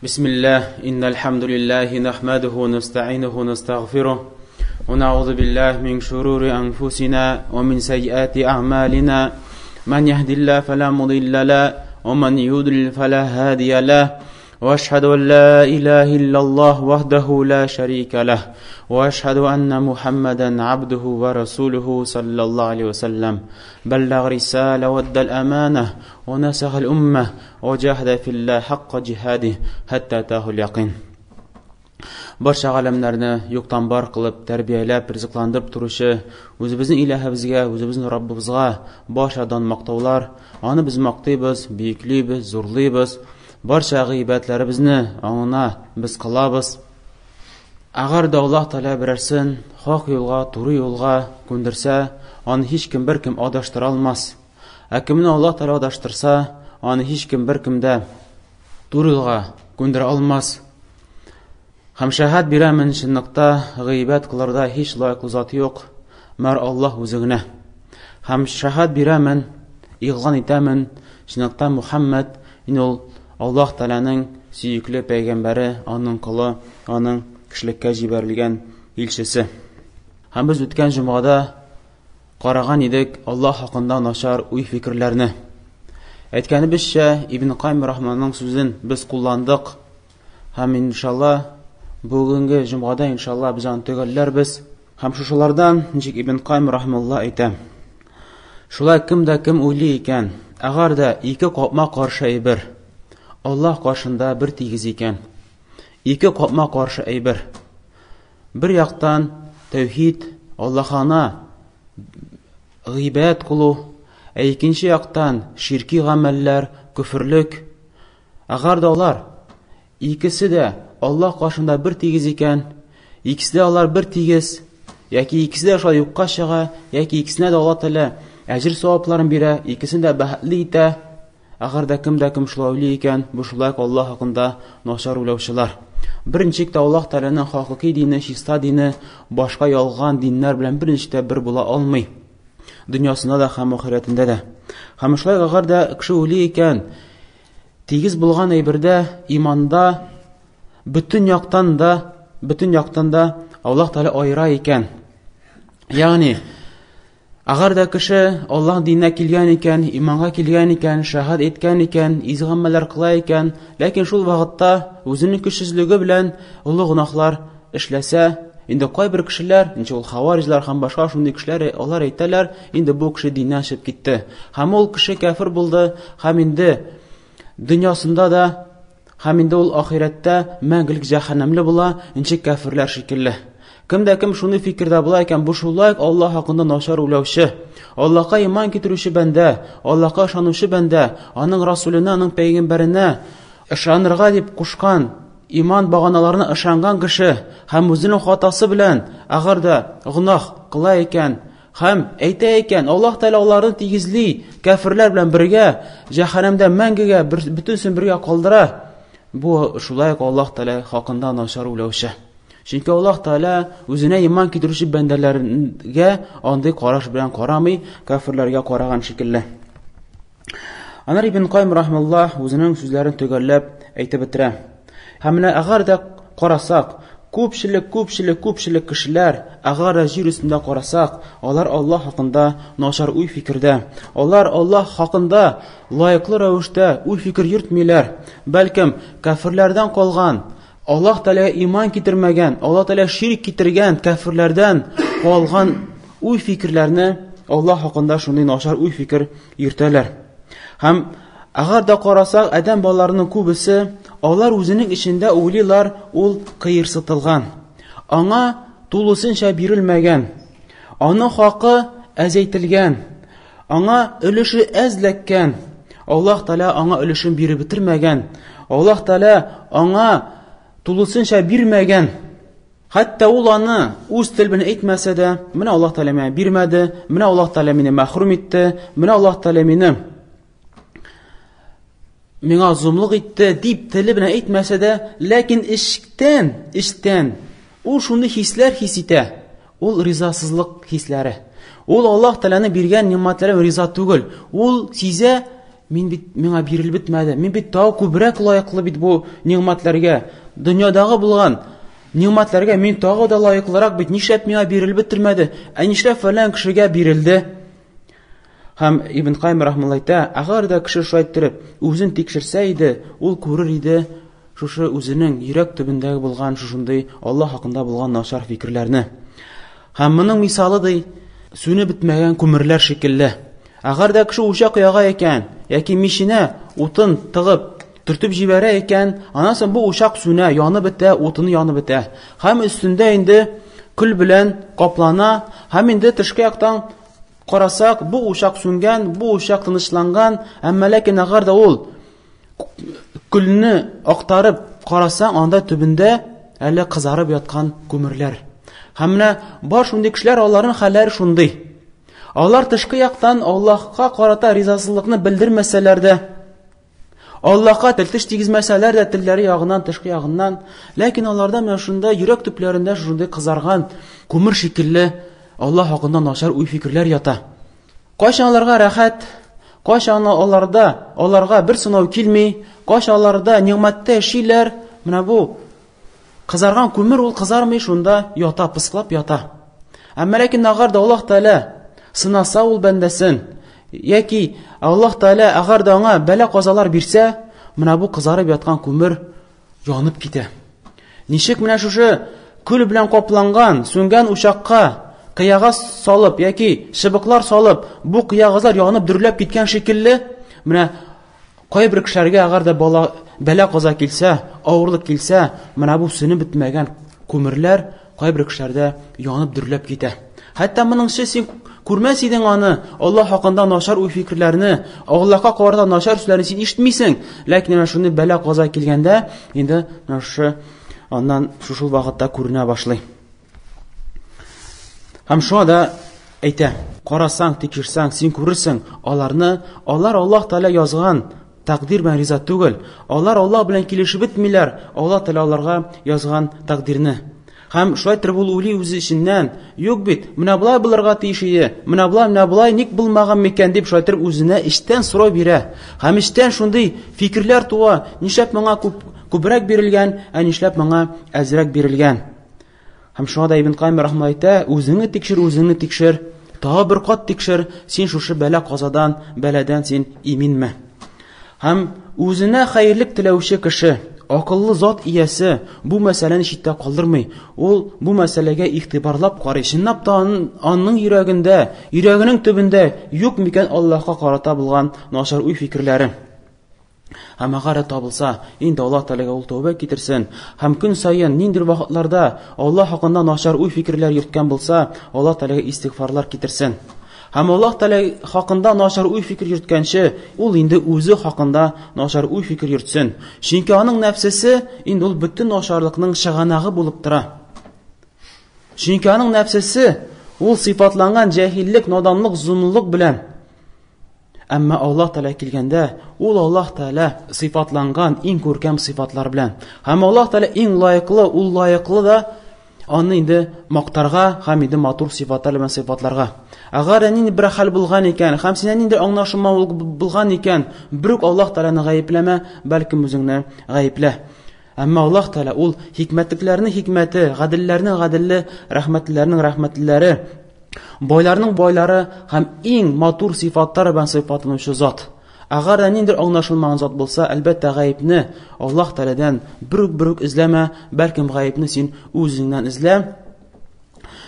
بسم الله إن الحمد لله نحمده ونستعينه ونستغفره ونعوذ بالله من شرور أنفسنا ومن سيئات أعمالنا من يهد الله فلا مضل له ومن يضلل فلا هادي له وأشهد أن لا إله إلا الله وحده لا شريك له وأشهد أن محمدا عبده ورسوله صلى الله عليه وسلم بلغ رسالة وأدى الأمانة ونصح الأمة وجاهد في الله حق جهاده حتى أتاه اليقين. Барша галәмнәрне юктан бар кылып тәрбияләп, ризыкландырып торучы үзебезнең Илаһыбызга, үзебезнең Раббыбызга барчадан мактаулар. Аны без мактыйбыз, бийеклибез, зурлыйбыз. Барча гыйбатларыбызны аңына без кылабыз. Агар да Аллаһ Тәгалә берәрсен хак юлга, туры юлга күндерсә, аны һичкем беркем адаштыра алмас. Ә кемне Аллаһ Тәгалә адаштырса, аны һичкем беркем дә туры юлга күндерә алмас. Һәм шәһәт бирәмен чынлыкта гыйбат кылырда һич лайыклы зат юк, мәр Аллаһ үзе генә. Һәм шәһәт бирәмен, игълан итәмен, чынлыкта Мухаммад ул Аллаһ Тәгаләнең сөйекле пәйгамбәре, аның кулы, аның кешелеккә җибәрелгән илчесе. Һәм без үткән җомгада караган идек Аллаһ хакында начар уй-фикерләрне. Әйткәнебезчә, Ибн Кайм рахманның сүзен без кулландык. Һәм иншалла бүгенге җомгада иншалла без аны төгәлләрбез. Һәм шушылардан ничек Ибн Кайм рахмалла әйтә. Шулай кемдә кем уйлый икән, агар да ике капма каршы әйбер Аллаһ каршында бер тигез икән. Ике капма каршы әйбер. Бер яктан тәүхид, Аллаһына гыйбат кылу, икенче яктан ширки гамәлләр, күфрлек. Агар да алар икесе дә Аллаһ каршында бер тигез икән, икесе дә алар бер тигез, яки икесе дә шулай юкка чыга, яки икесенә дә Аллаһ Тәгалә әҗр-савапларын бирә, икесен дә бәхетле итә. Агар да кем шулай уйлый икән, бу шулай Аллаһ хакында начар уйлаучылар. Беренчектә Аллаһ Тәгаләнең хакыйкый дине, чиста дине башка ялган диннәр белән беренчектә бер була алмый. Дөньясында да һәм ахиратында да. Һәм шулай агар да кеше уйлый икән, тигез булган әйбердә, иманда бүтән яктан да Аллаһ Тәгалә айыра икән. Ягъни агар да кеше Аллаһ диненә килгән икән, иманга килгән икән, шаһад иткән икән, изгамәлләр кыла икән, ләкин шул вакытта үзенең көчсезлеге белән улы гынаһлар эшләсә, инде кайбер кешеләр, ул хаварижлар һәм башка шундый кешеләр алар әйтәләр, инде бу кеше диннән чыгып китте. Һәм ул кеше кафир булды, һәм инде дөньясында да, һәм инде ул ахиратта мәңгелек җәһәннәмле була, инде кафирләр шикелле. Кемдә кем шуны фикердә була икән, бу шулай Аллаһ хакында начар уйлаучы, Аллаһка иман китерүче бәндә, Аллаһка ышанучы бәндә, аның расулына, аның пәйгамбәренә ышанырга дип кушкан, иман баганаларына ышанган кеше, һәм үзенең хатасы белән агар да гынах кыла икән, һәм әйтә икән, Аллаһ Тәгалә аларны тигезли, кафирләр белән бергә җәһәннәмдә мәңгегә бөтенсен бергә калдыра. Бу шулай Аллаһ Тәгалә хакында начар уйлаучы. Чөнки Аллаһ Тәгалә үзенә иман китерүче бәндәләргә андый караш белән карамый, кафирләргә караган шикелле. Анар Ибн Кайм рахмаллаһ үзенең сүзләрен төгәлләп әйтеп бетерә. Һәм менә агар да карасак, күпчелек кешеләр, агар да җир өстендә карасак, алар Аллаһ хакында начар уй фикердә. Алар Аллаһ хакында лаеклы рәвештә уй фикер йөртмиләр. Бәлкем кафирләрдән калган, Аллаһ Тәгалә иман китермәгән, Аллаһ Тәгалә ширк китергән кафирләрдән калган уй фикерләрне Аллаһ хакында шундый начар уй фикер йөртәләр. Һәм агар да карасак, адәм балаларының күбесе алар үзенең эчендә уйлыйлар, ул кыерсытылган. Аңа тулысынча бирелмәгән. Аның хакы әзәйтелгән. Аңа өлеше әзләккән. Аллаһ Тәгалә аңа өлешен биреп бетермәгән. Аллаһ Тәгалә аңа тулысынча бирмәгән. Хәтта ул аны үз тел белән әйтмәсә дә, менә Аллаһ Тәгалә миңа бирмәде, менә Аллаһ Тәгалә мине мәхрүм итте, менә Аллаһ Тәгалә мине миңа зулымлык итте дип теле белән әйтмәсә дә, ләкин эчтән ул шундый хисләр хис итә. Ул ризасызлык хисләре. Ул Аллаһ Тәгаләнең биргән нимәтләренә риза түгел. Ул сизә, миңа бирелеп бетмәде. Мин бит тагы күбрәк лаеклы бит бу нимәтләргә. Дөньядагы булган нимәтләргә мин тагы да лаеклырак бит. Нишләп миңа бирелеп бетмәде? Нишләп фәлән кешегә бирелде? Һәм Ибн Кайм рахмәллаһи әйтә, агар да кеше шулай итеп үзен тикшерсә иде, ул күрер иде шушы үзенең йөрәк төбендәге булган шушындый Аллаһ хакында булган начар фикерләрне. Һәм моның мисалы ди, сүне бетмәгән күмерләр шикелле. Агар да кеше учак яга икән, яки мишенә утын тыгып, төртеп җибәрә икән, аннан соң бу учак сүнә, янып бетә, утыны янып бетә. Һәм өстендә инде көл белән каплана, һәм инде тышкы яктан карасак, бу учак сүнгән, бу учак тынычланган, әмма ләкин агар да ул көлне актарып карасаң, анда төбендә әле кызарып яткан күмерләр. Һәм менә бар шундый кешеләр, аларның хәлләре шундый. Алар тышкы яктан Аллаһка карата ризасызлыкны белдермәсәләр дә, Аллаһка тел-теш тигезмәсәләр дә телләре ягыннан, тышкы ягыннан, ләкин аларда менә шунда йөрәк төпләрендә шундый кызарган күмер шикелле Аллаһ хакында начар уй-фикерләр ята. Кайчан аларга рәхәт, кайчан аларга бер сынау килми, кайчан аларда нимәттә яшиләр, менә бу кызарган күмер ул кызармый, шунда ята, пыскылап ята. Әмма ләкин агар да Аллаһ Тәгалә сынаса ул бәндәсен, яки Аллаһ Тәгалә агар да аңа бәла казалар бирсә, менә бу кызарып яткан күмер янып китә. Ничек менә шушы күл белән капланган, сүнгән учакка кыягыз салып, яки шыбыклар салып, бу кыягызлар янып дөрләп киткән шикелле, менә кайбер кешеләргә агар да бәла каза килсә, авырлык килсә, менә бу сүне бетмәгән күмерләр кайбер кешеләрдә янып дөрләп китә. Хәтта моныңчы син күрмәс идең аны, Аллаһ хакында начар уй-фикерләрне, Аллаһка карата начар сүзләрне син ишетмисең, ләкин менә шуны бәла каза килгәндә, инде аннан шушыл вакытта күренә башлый. Һәм шуңа да әйтә, карасаң, тикшерсәң, син күрерсең, алар Аллаһ Тәгалә язган тәкъдир белән риза түгел. Аллаһ белән килешеп бетмиләр, Аллаһ Тәгалә аларга язган тәкъдирне. Һәм шулай итеп ул уйлый үзе эченнән, юк бит, менә булай булырга тиеш иде, менә булай ник булмаган микән дип шулай итеп үзенә эчтән сорау бирә. Һәм эчтән шундый фикерләр туа, нишләп моңа күбрәк бирелгән, нишләп моңа әзрәк бирелгән. Һәм шуңа да Ибн Кайм рахмәллаһи әйтә, үзеңне тикшер, тагы бер кат тикшер, син шушы бәладән син иминме. Һәм үзенә хәерлек теләүче кеше, акыллы зат иясе бу мәсьәләне читтә калдырмый. Ул бу мәсьәләгә игътибарлап карый. Чынлап та аның йөрәгенең төбендә юк микән Аллаһка карата булган начар уй-фикерләре. Һәм агар табылса, инде Аллаһ Тәгаләгә ул тәүбә китерсен. Һәм көн саен ниндир вакытларда Аллаһ хакында начар уй-фикерләр йөрткән булса, Аллаһ Тәгаләгә истигъфарлар китерсен. Һәм Аллаһ Тәгалә хакында начар уй-фикер йөрткәнче, ул инде үзе хакында начар уй-фикер йөртсен. Чөнки аның нәфсесе инде ул бөтен начарлыкның чыганагы булып тора. Чөнки аның нәфсесе ул сыйфатланган җаһиллек, наданлык, зунлык белән. Әмма Аллаһ Тәгалә килгәндә, ул Аллаһ Тәгалә сыйфатланган иң күркәм сыйфатлар белән. Һәм Аллаһ Тәгалә иң лаеклы да аны инде мактарга һәм инде матур сыйфатлар белән сыйфатларга. Агар нинди бер хәл булган икән, һәм синә нинди аңлашылмау булган икән, бер Аллаһ Тәгаләне гаепләмә, бәлки үзеңне гаеплә. Әмма Аллаһ Тәгалә ул хикмәтләрнең хикмәте, гаделләрнең гаделле, рәхмәтләрнең рәхмәтләре, байларның байлары һәм иң матур сыйфатлар белән сыйфатланучы зат. Агар ниндир аңлашылмаган зат булса, әлбәттә гаепне Аллаһ Тәгаләдән бер эзләмә, бәлкем гаепне син үзеңнән эзлә.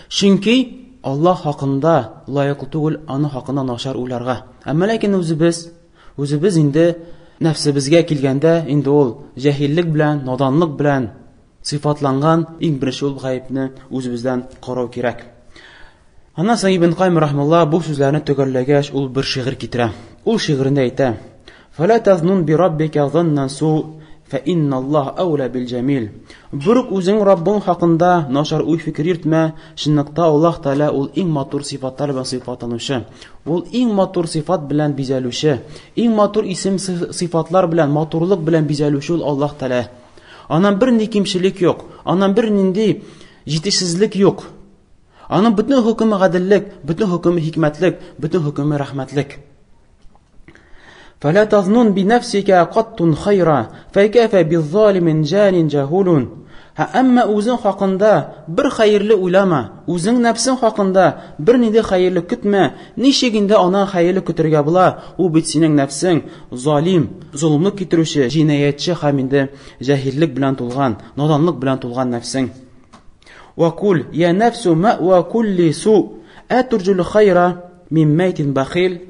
Чөнки Аллаһ хакында лаеклы түгел, аны хакында начар уйларга. Әмма ләкин үзебез инде нәфсебезгә килгәндә, инде ул җаһиллек белән, наданлык белән сыйфатланган иң беренче ул гаепне үзебездән карау кирәк. Аннан соң Ибн Кайм рахмәллаһ бу сүзләрне төгәлләгәч, ул бер шигырь китерә. Ул шигырендә әйтә: "Фала тазнун би раббика заннан су, фа инналлаһ аула бил җамил." Бүрек үзең Раббың хакында начар уй-фикер йөртмә, чынлыкта Аллаһ Тәгалә ул иң матур сыйфатлар белән сыйфатланучы, ул иң матур сыйфат белән бизәлүче, иң матур исем сыйфатлар белән, матурлык белән бизәлүче ул Аллаһ Тәгалә. Аннан бер ни кимчелек юк, аннан бер нинди җитешсезлек юк. Аның бөтен хөкеме гаделлек, бөтен хөкеме хикмәтлек, бөтен хөкеме рәхмәтлек. فلا تظنن بنفسك قط خيرا فكيف بالظالم جان جهول. Әмма үзең хакында бер хәерле уйлама, үзең нәфсең хакында бер нинди хәерле көтмә, ничек инде аны хәерле көтәргә була? Ул бит синең нәфсең залим, зулымлык китерүче, җинаятьче һәм инде җаһиллек белән тулган, наданлык белән тулган нәфсең. وَقُلْ يَا نَفْسُ مَأْوَى كُلِّ سُوءٍ أَتُرْجُو الْخَيْرَ مِنْ مَيْتٍ بَخِيلٍ.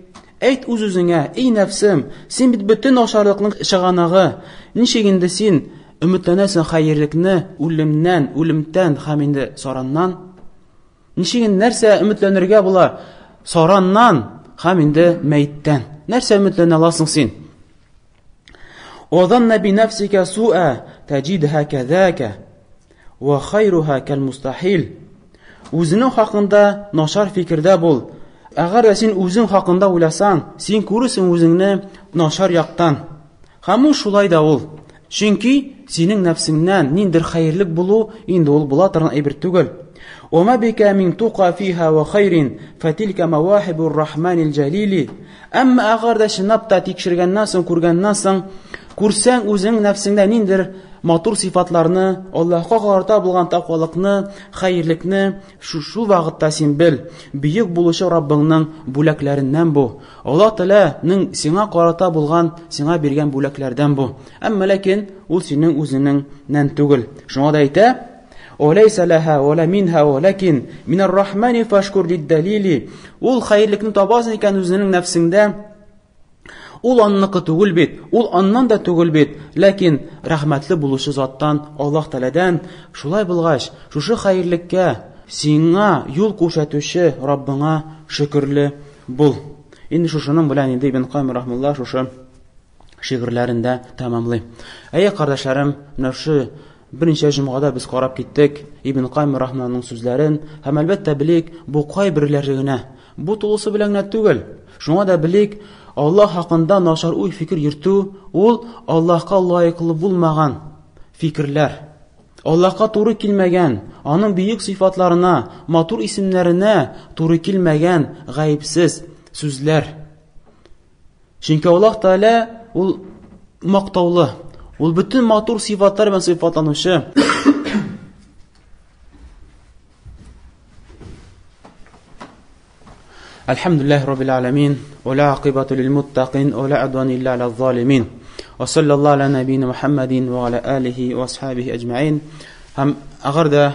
Әйт үз-үзеңә, эй нәфсем, син бит бөтен ашарлыкның чыганагы, ничек инде син өметләнәсең хәерлекне үлемнән, үлемтән һәм инде сараннан? Ничек нәрсә өметләнергә була? Сараннан һәм инде мәйттән. Нәрсә өметләнә аласың син? وَظَنَّ بِنَفْسِكَ سُوءًا تَجِدْهَا كَذَاكَ وَخَيْرُهَا كَالْمُسْتَحِيلِ. Үзеңнең хакында начар фикердә бул. Әгәр син үзең хакында уйласаң, син күрсең үзеңне начар яктан. Һәм ул шулай да ул. Чөнки синең нәфсеңнән ниндер хәерлек булу инде ул була торган әйбер түгел. وَمَا بِكَ مِنْ تُقَى فِيهَا وَخَيْرٍ فَتِلْكَ مَوَاهِبُ الرَّحْمَنِ الْجَلِيلِ. Әмма әгәр дә чынлап та тикшергәннән соң, күргәннән соң, күрсәң үзең нәфсеңдә ниндер матур сифатларны, Аллаһка карата булган тақвалыкны, хәерлекне, шул вакытта син бел, бийек булучы Раббыңның бүләкләреннән бу. Аллаһ Тәгаләнең сиңа карата булган, сиңа биргән бүләкләрдән бу. Әмма ләкин ул синең үзеңнән түгел. Шуңа да әйтә: "Олайса лаха ва ла минха валакин мин ар-рахмани фашкур лид-далили". Ул хәерлекне табасың икән үзеңнең нәфсеңдә. Ул анныкы түгел бит, ул аннан да түгел бит, ләкин рәхмәтле булучы заттан, Аллаһ Тәгаләдән. Шулай булгач, шушы хәерлеккә сиңа юл күрсәтүче Раббыңа шөкерле бул. Инде шушының белән инде Ибн Кайм рахмуллаһ шушы шигырьләрендә тәмамлый. Әйе кардәшләрем, менә шу берничә җомгада без карап киттек Ибн Кайм рахманның сүзләрен, һәм әлбәттә белик, бу кайберләре генә, бу тулысы белән генә түгел. Шуңа да белик, Аллаһ хакында начар уй фикер йөртү, ул Аллаһка лаеклы булмаган фикерләр. Аллаһка туры килмәгән, аның бийек сыйфатларына, матур исемнәренә туры килмәгән гаепсез сүзләр. Чөнки Аллаһ Тәгалә ул мактаулы, ул бөтен матур сыйфатлар белән сыйфатланучы. Алхамдулиллаһи раббил аламин, ва ла акибату лил муттақин, ва ла адвана илля алал залимин. Ва саллаллаху аля набийина Мухаммадин ва аля алихи ва асхабихи аҗмаин. Һәм әгәр дә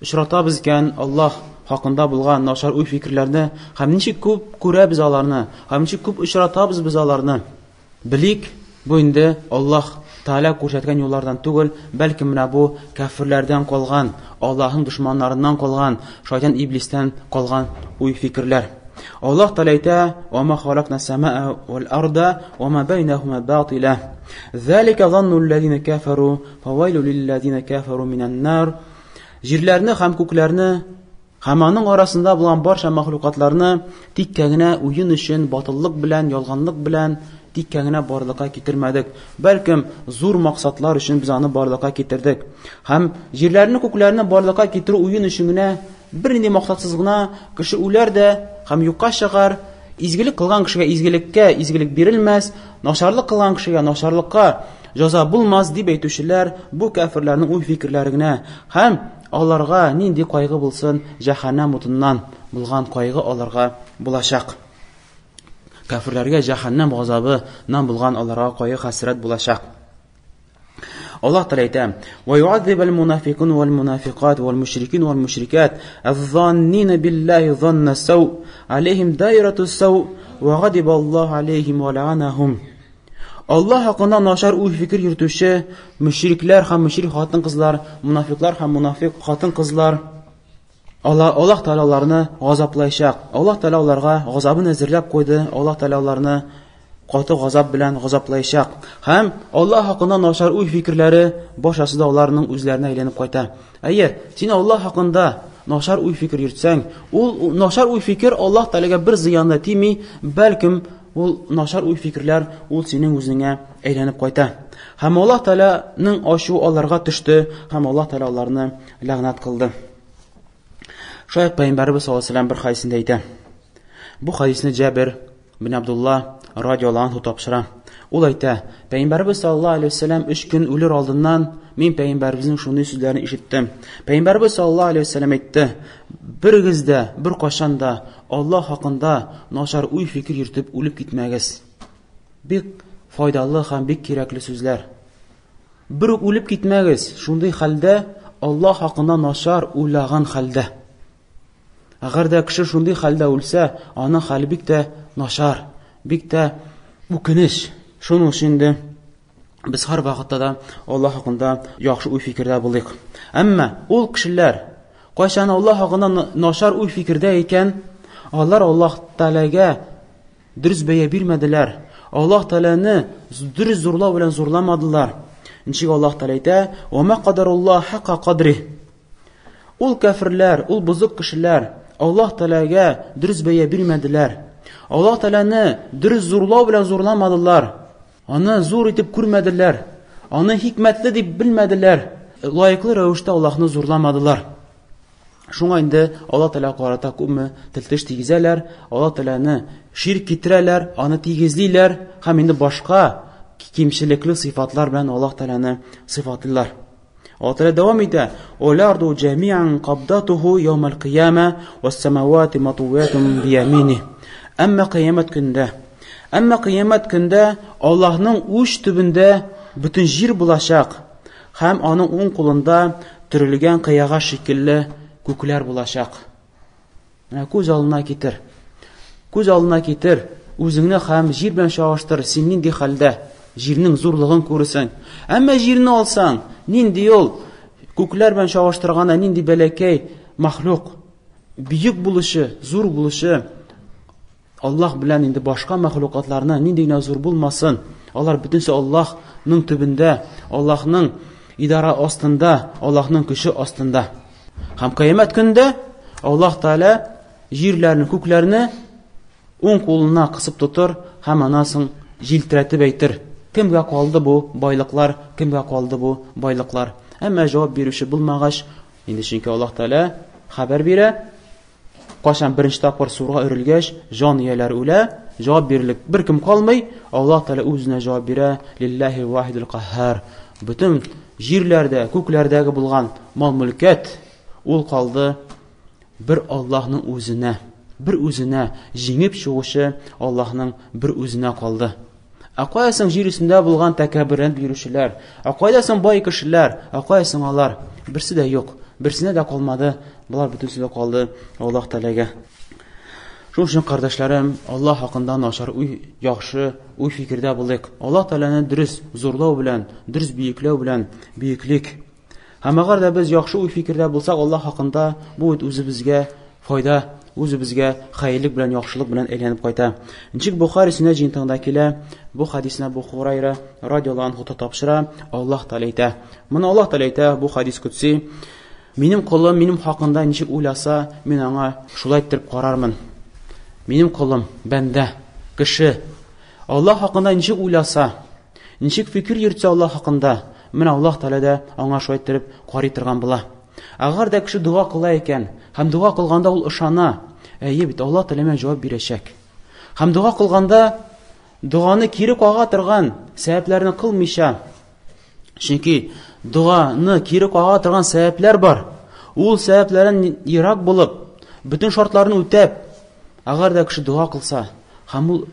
очратабыз икән Аллаһ хакында булган начар уй фикерләрне, һәм ничек күп күрәбез аларны, һәм ничек күп очратабыз без аларны. Белик, бу инде Аллаһ Тәгалә күрсәткән юллардан түгел, бәлки менә бу кафирләрдән калган, Аллаһның дошманнарыннан калган, шайтан иблистән калган уй фикерләр. Аллаһ Тәгалә әйтә: "Ва ма халакна самаа вал арда ва ма байнахума батила. Залика занну аллазина кафару, фавайлу лиллазина кафару минан нар". Җирләрне һәм күкләрне, һәм аның арасында булган барча мәхлукатларны тиккә генә уен өчен, батыллык белән, ялганлык белән тиккә генә барлыкка китермәдек. Бәлкем зур максатлар өчен без аны барлыкка китердек. Һәм җирләрне, күкләрне барлыкка китерү уен өчен генә, бер нинди максатсыз гына кеше үләр дә һәм юкка чыгар. Изгелек кылган кешегә изгелеккә изгелек бирелмәс, начарлык кылган кешегә начарлыкка җәза булмас дип әйтүчеләр бу кафирләрнең уй фикерләре генә. Һәм аларга нинди кайгы булсын, җәһәннәм утыннан булган кайгы аларга булачак. Кафирләргә җәһәннәм газабынан булган аларга кайгы хәсрәт булачак. Аллаһ Тәгалә әйтә: "Ва ю'адзибул мунафикун вал мунафикат вал мушрикин вал мушрикат аззаннина биллаһи занна сау алейхим даиратус сау ва гадибаллаһу алейхим ва ла'анахум". Аллаһ хакында начар уй фикер йөртүче мушриклар һәм мушрик хатын-кызлар, мунафиклар һәм мунафик хатын-кызлар, Аллаһ Тәгалә аларны газаплаячак. Аллаһ Тәгалә аларга газабын әзерләп куйды. Аллаһ Тәгалә аларны каты газап белән газаплаячак. Һәм Аллаһ хакында начар уй фикерләре башасында аларның үзләренә әйләнеп кайта. Әйе, син Аллаһ хакында начар уй фикер йөртсәң, ул начар уй фикер Аллаһ Тәгаләгә бер зыянда тими, бәлкем ул начар уй фикерләр ул синең үзеңә әйләнеп кайта. Һәм Аллаһ Тәгаләнең ачуы аларга төште, һәм Аллаһ Тәгалә аларны ләгънәт кылды. Шәйх Пәйгамбәрбез саллаллаһу алейһи ва сәллям бер хадисендә әйтә. Бу хадисне Җабир бин Абдулла радиоларын анху тапшыра. Ул әйтә: Пәйгамбәрбез саллаллаһу алейхи ва саллям 3 көн үлер алдыннан мин пәйгамбәрбезнең шундый сүзләрен ишеттем. Пәйгамбәрбез саллаллаһу алейхи ва саллям әйтте: Берегез дә, бер кашан да Аллаһ хакында начар уй фикер йөртеп үлеп китмәгез. Бик файдалы һәм бик кирәкле сүзләр. Бер үлеп китмәгез, шундый хәлдә Аллаһ хакында начар уйлаган хәлдә. Әгәр дә кеше шундый хәлдә үлсә, аның хәле бик тә начар, бик тә үкенеч. Шуның өчен дә без һәр вакытта да Аллаһ хакында яхшы уй фикердә булыйк. Әмма ул кешеләр кайчан Аллаһ хакында начар уй фикердә икән, алар Аллаһ Тәгаләгә дөрес бәя бирмәделәр. Аллаһ Тәгаләне дөрес зурлау белән зурламадылар. Ничек Аллаһ Тәгалә әйтә: "Ва ма кадаруллаһ хакка кадри". Ул кафирләр, ул бузык кешеләр Аллаһ Тәгаләгә дөрес бәя бирмәделәр. Аллаһ Тәгаләне дөрес зурлау белән зурламадылар. Аны зур итеп күрмәделәр. Аны хикмәтле дип белмәделәр. Лаеклы рәвештә Аллаһны зурламадылар. Шуңа инде Аллаһ Тәгалә карата күпме тилтеш тигезәләр, Аллаһ Тәгаләне ширк китерәләр, аны тигезлиләр һәм инде башка кимчелекле сыйфатлар белән Аллаһ Тәгаләне сыйфатлыйлар. Аллаһ Тәгалә дәвам итә: "Оларду җамиан кабдатуху яумал кияма вас-самавати матуятун биямини". Әмма кыямәт көндә Аллаһның үч төбендә бөтен җир булачак һәм аның уң кулында төрелгән кыяга шикелле күкләр булачак. Күз алдына китер. Күз алдына китер. Үзеңне һәм җир белән чагыштыр. Син нинди хәлдә? Җирнең зурлыгын күрсәң. Әмма җирне алсаң, нинди ул күкләр белән чагыштырганда нинди бәләкәй мәхлук, бийек булышы, зур булышы. Аллаһ белән инде башка мәхлукатларны нинди генә зур булмасын, алар бөтенсе Аллаһның төбендә, Аллаһның идара астында, Аллаһның көче астында. Һәм кыямәт көндә Аллаһ Тәгалә җирләрне, күкләрне уң кулына кысып тотыр һәм анасын җилтерәтеп әйтер: "Кемгә калды бу байлыклар? Кемгә калды бу байлыклар?" Әмма җавап бирүче булмагач, инде чөнки Аллаһ Тәгалә хәбәр бирә: кашан беренче тапкыр сурга өрелгәч, җан ияләре үлә, җавап бирерлек беркем калмый. Аллаһ Тәгалә үзенә җавап бирә: "Лиллаһи вахидул кахһар". Бөтен җирләрдә, күкләрдәге булган мал-мөлкәт ул калды бер Аллаһның үзенә. Бер үзенә җиңеп чыгучы Аллаһның бер үзенә калды. Кайсың җир өстендә булган тәкәббүрен бирүчеләр? Кайдасың бай кешеләр? Кайсың алар? Берсе дә юк. Берсенә дә калмады. Булар бөтенсе дә калды Аллаһ Тәгаләгә. Шуның өчен кардәшләрем, Аллаһ хакында начар уй, яхшы уй фикердә булыйк. Аллаһ Тәгаләне дөрес зурлау белән, дөрес биекләү белән биеклек. Һәм әгәр дә без яхшы уй фикердә булсак, Аллаһ хакында бу үзебезгә файда, үзебезгә хәерлек белән, яхшылык белән әйләнеп кайта. Ничек Бухари сүннәт җинтәңдә килә, бу хадисне Абу Хурайра радиолан хута тапшыра, Аллаһ Тәгалә әйтә. Моны Аллаһ Тәгалә әйтә, бу хадис кутси: "Минем кулым минем хакында ничек уйласа, мин аңа шулай итеп карармын". Минем кулым, бәндә, кеше Аллаһ хакында ничек уйласа, ничек фикер йөртсә Аллаһ хакында, менә Аллаһ Тәгалә дә аңа шулай итеп карый торган була. Әгәр дә кеше дуа кыла икән, һәм дуа кылганда ул ышана, бит Аллаһ Тәгалә миңа җавап бирәчәк. Һәм дуа кылганда дуаны кире кага торган сәбәпләрне кылмыйча, чөнки дуаны кире кага торган сәбәпләр бар. Ул сәбәпләрен ерак булып, бөтен шартларны үтәп, әгәр дә кеше дуа кылса, һәм ул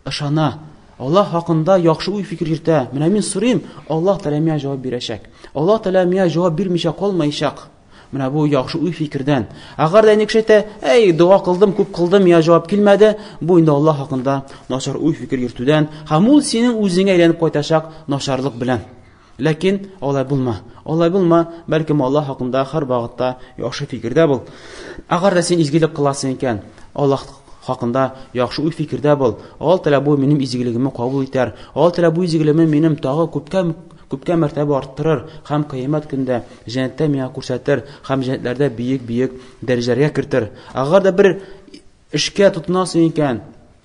ышана, Аллаһ хакында яхшы уй фикер йөртә, менә мин сорыйм, Аллаһ Тәгалә миңа җавап бирәчәк. Аллаһ Тәгалә миңа җавап бирмичә калмаячак. Менә бу яхшы уй фикердән. Әгәр дә никшәтә, дуа кылдым, күп кылдым, миңа җавап килмәде, бу инде Аллаһ хакында начар уй фикер йөртүдән, һәм ул синең үзеңә әйләнеп кайтачак начарлык белән. Ләкин алай булма. Алай булма, бәлкем Аллаһ хакында һәр вакытта яхшы фикердә бул. Әгәр дә син изгелек кыласың икән, Аллаһ хакында яхшы уй фикердә бул. Аллаһ Тәгалә бу минем изгелегемне кабул итәр. Аллаһ Тәгалә бу изгелегемне минем тагы күпкә мәртәбә арттырыр, һәм кыямәт көндә җәннәттә миңа күрсәтер, һәм җәннәтләрдә биек-биек дәрәҗәләргә кертер. Әгәр дә бер эшкә тотынасың икән,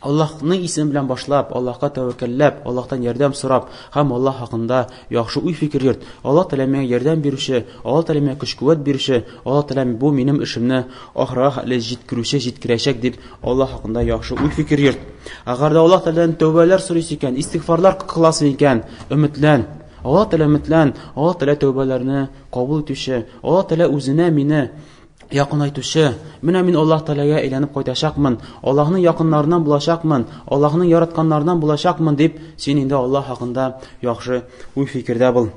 Аллаһның исеме белән башлап, Аллаһка тәвәккәлләп, Аллаһтан ярдәм сорап, һәм Аллаһ хакында яхшы уй-фикер йөрт. Аллаһ Тәгалә миңа ярдәм бирүче, Аллаһ Тәгалә миңа көч-куәт бирүче, Аллаһ Тәгалә бу минем эшемне ахырга хәле җиткерүче, җиткерәчәк дип Аллаһ хакында яхшы уй-фикер йөрт. Әгәр дә Аллаһ Тәгаләдән тәүбәләр сорыйсы икән, истигъфарлар кыласың икән, өметлән. Аллаһ Тәгалә өметлән, Аллаһ Тәгалә тәүбәләрне кабул итүче, Аллаһ Тәгалә үзенә мине якынайтучы. Менә мин Аллаһ Тәгаләгә әйләнеп кайтачакмын, Аллаһның якыннарыннан булачакмын, Аллаһның яратканнарыннан булачакмын дип, син инде Аллаһ хакында яхшы уй-фикердә бул.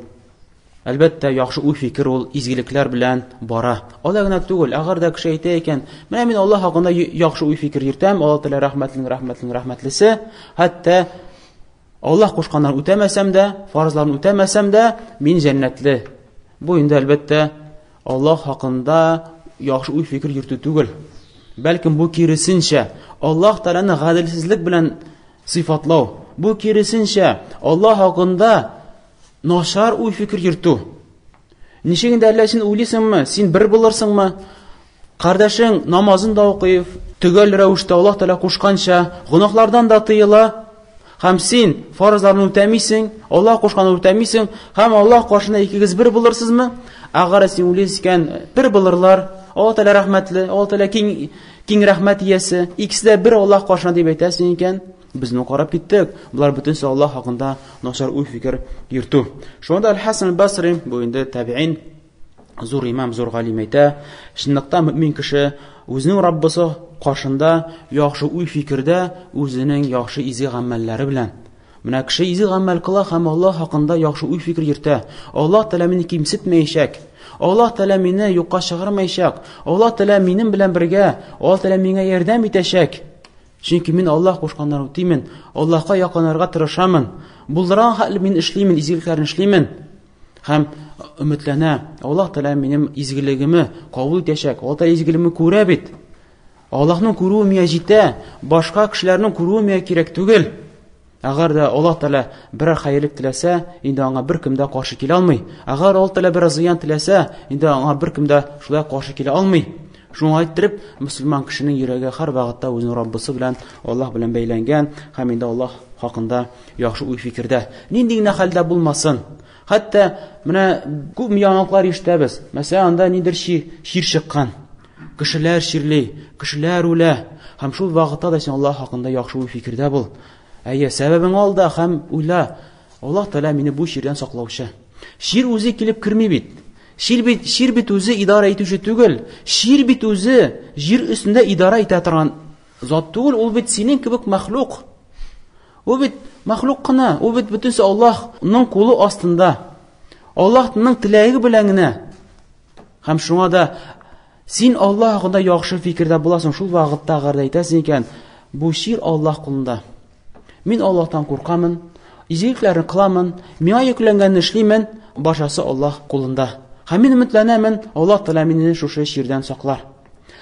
Әлбәттә, яхшы уй-фикер ул изгелекләр белән бара. Алай гына түгел, әгәр дә кеше әйтә икән, менә мин Аллаһ хакында яхшы уй-фикер йөртәм, Аллаһ Тәгалә рәхмәтлесе, хәтта Аллаһ кушканнарын үтәмәсәм дә, фарызларын үтәмәсәм дә, мин җәннәтле. Бу инде әлбәттә Аллаһ хакында яхшы уй-фикер йөртү түгел. Бәлкем бу киресенчә Аллаһ Тәгаләне гаделсезлек белән сыйфатлау. Бу киресенчә Аллаһ хакында начар уй-фикер йөртү. Ничек инде әллә син уйлыйсыңмы? Син бер булырсыңмы? Кардәшең намазын да укый, төгәл рәвештә Аллаһ Тәгалә кушканча гынаһлардан да тыела. Һәм син фарызларны үтәмисең, Аллаһ кушканны үтәмисең, һәм Аллаһ каршында икегез бер булырсызмы? Әгәр син уйлыйсың икән, бер булырлар, Аллаһ Тәгалә рәхмәтле, Аллаһ Тәгалә киң рәхмәт иясе, икесе дә бер Аллаһ каршында дип әйтәсең икән, безне карап киттек. Булар бөтенсе Аллаһ хакында начар уй-фикер йөртү. Шунда Әл-Хасан Басри, бу инде табиин, зур имам, зур галим әйтә, чынлыкта мөмин кеше үзенең Раббысы каршында яхшы уй-фикердә үзенең яхшы изге гамәлләре белән. Менә кеше изге гамәл кыла һәм Аллаһ хакында яхшы уй-фикер йөртә. Аллаһ Тәгалә мине кимсетмәячәк. Аллаһ Тәгалә мине юкка чыгармаячак. Аллаһ Тәгалә минем белән бергә, Аллаһ Тәгалә миңа ярдәм итәчәк. Чөнки мин Аллаһ кушканнарын үтимен, Аллаһка якынарга тырышамын. Булдырган хәл мин эшлимен, изгелекләрне эшлимен. Һәм өметләнә, Аллаһ Тәгалә минем изгелегемне кабул итәчәк. Аллаһ Тәгалә изгелегемне күрә бит. Аллаһның күрүе миңа җитә, башка кешеләрнең күрүе миңа кирәк түгел. Әгәр дә Аллаһ Тәгалә бер хәерлек теләсә, инде аңа беркем дә каршы килә алмый. Әгәр Аллаһ Тәгалә бер зыян теләсә, инде аңа беркем дә шулай каршы килә алмый. Шуңа әйттереп, мөселман кешенең йөрәге һәр вакытта үзенең Раббысы белән, Аллаһ белән бәйләнгән, һәм инде Аллаһ хакында яхшы уй-фикердә. Нинди генә хәлдә булмасын. Хәтта менә күп яңалыклар ишетәбез. Мәсәлән, анда нидер шир чыккан. Кешеләр ширли, кешеләр үлә. Һәм шул вакытта да син Аллаһ хакында яхшы уй-фикердә бул. Әйе, сәбәбен алда һәм уйла. Аллаһ Тәгалә мине бу ширдән саклаучы. Шир үзе килеп керми бит. Шир бит үзе идара итүче түгел. Шир бит үзе җир өстендә идара итә торган зат түгел, ул бит синең кебек мәхлук. Ул бит мәхлук кына, ул бит бөтенсе Аллаһның кулы астында. Аллаһның теләге белән генә. Һәм шуңа да син Аллаһ хакында яхшы фикердә буласың. Шул вакытта гәрдә әйтәсең икән, бу шир Аллаһ кулында. Мин Аллаһтан куркамын, изгелекләрне кыламын, миңа йөкләнгәнне эшлимен, башасы Аллаһ кулында. Һәм мин өметләнәмен, Аллаһ Тәгалә мине шушы ширдән саклар.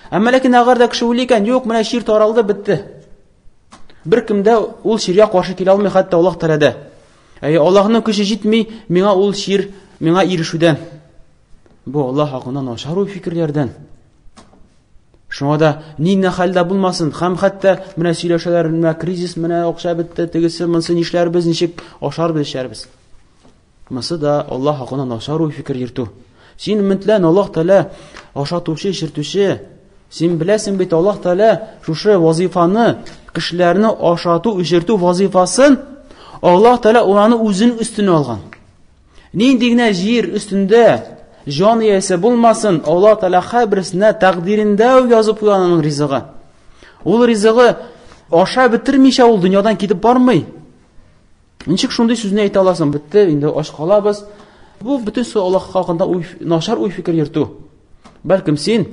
Әмма ләкин әгәр дә кеше уйлый икән, юк, менә шир таралды, бетте. Беркем дә ул ширгә каршы килә алмый, хәтта Аллаһ Тәгаләдә. Аллаһның көче җитми, миңа ул шир, миңа ирешүдән. Бу Аллаһ хакында начар фикерләрдән. Шуңа да нинди хәлдә булмасын, һәм хәтта менә сөйләшәләр, менә кризис, менә акча бетте, тегесе, монсы нишләрбез, ничек ашарбыз, эчәрбез. Монсы да Аллаһ хакында начар фикер йөртү. Син өметлән, Аллаһ Тәгалә ашатучы, эчертүче. Син беләсең бит, Аллаһ Тәгалә шушы вазифаны, кешеләрне ашату, эчертү вазифасын Аллаһ Тәгалә уланы үзенең өстенә алган. Нинди генә җир өстендә җан иясе булмасын, Аллаһ Тәгалә һәрберсенә тәкъдирендә язып куйганның ризыгы. Ул ризыгы аша битермичә ул дөньядан китеп бармый. Ничек шундый сүзне әйтә аласың? Бетте, инде аш калабыз. Бу бөтенсе Аллаһ хакында начар уй-фикер йөртү. Бәлкем син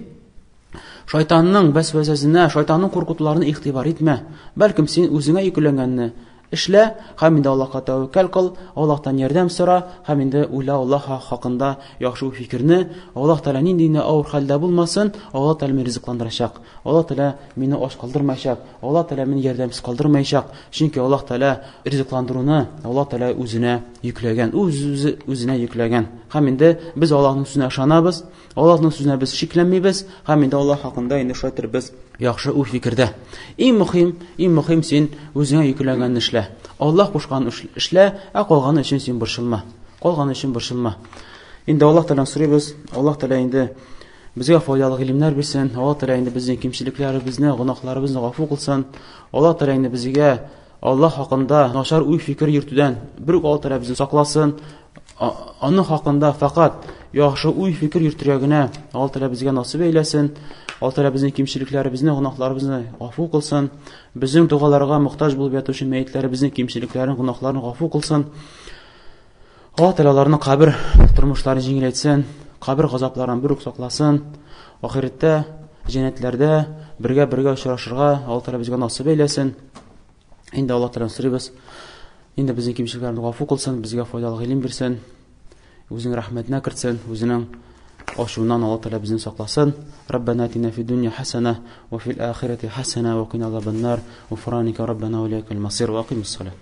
шайтанның вәсвәсәсенә, шайтанның куркытуларына игътибар итмә. Бәлкем син үзеңә йөкләнгәнне эшлә, һәм инде Аллаһка тәвәккәл кыл, Аллаһтан ярдәм сора, һәм инде уйла Аллаһ хакында яхшы фикерне. Аллаһ Тәгалә нинди авыр хәлдә булмасын, Аллаһ Тәгалә мине ризыкландырачак. Аллаһ Тәгалә мине аш калдырмаячак. Аллаһ Тәгалә мине ярдәмсез калдырмаячак. Чөнки Аллаһ Тәгалә ризыкландыруны Аллаһ Тәгалә үзенә йөкләгән, үзенә йөкләгән. Һәм инде без Аллаһның сүзенә ышанабыз, Аллаһның сүзенә без шикләнмибез, һәм инде Аллаһ хакында инде шайтыр без яхшы уй фикердә. Иң мөһим син үзеңә йөкләгәнне эшлә. Аллаһ кушкан эшлә, калганы өчен син борчылма. Инде Аллаһ Тәгаләдән сорыйбыз, Аллаһ Тәгалә инде безгә файдалы гыйлемнәр бирсен, Аллаһ Тәгалә инде безнең кимчелекләребезне, гынаһларыбызны гафу кылсын. Аллаһ Тәгалә инде безгә Аллаһ хакында начар уй фикер йөртүдән бер Аллаһ Тәгалә безне сакласын. Аның хакында фақат яхшы уй фикер йөртергә генә Аллаһ Тәгалә безгә насыйп әйләсен. Аллаһ Тәгалә безнең кимчелекләребезне, гынаһларыбызны гафу кылсын. Безнең дугаларга мохтаҗ булып ятучы мәйетләребезнең кимчелекләрен, гынаһларын гафу кылсын. Аллаһ Тәгалә аларның кабер тормышларын җиңеләйтсен, кабер газапларынан бер үк сакласын. Ахирәттә, җәннәтләрдә бергә очрашырга Аллаһ Тәгалә безгә насыйп әйләсен. Инде Аллаһ Тәгаләдән сорыйбыз. Инде безнең кимчелекләрне гафу кылсын, безгә файдалы гыйлем бирсен. Үзенең рәхмәтенә кертсен, үзенең ошуннан Аллаһ Тәгалә безне сакласын. Раббана атина фид дунья хасана ва фил ахирати хасана ва қина азабан нар. Гуфраника раббана ва илайкал масир ва акимус салат.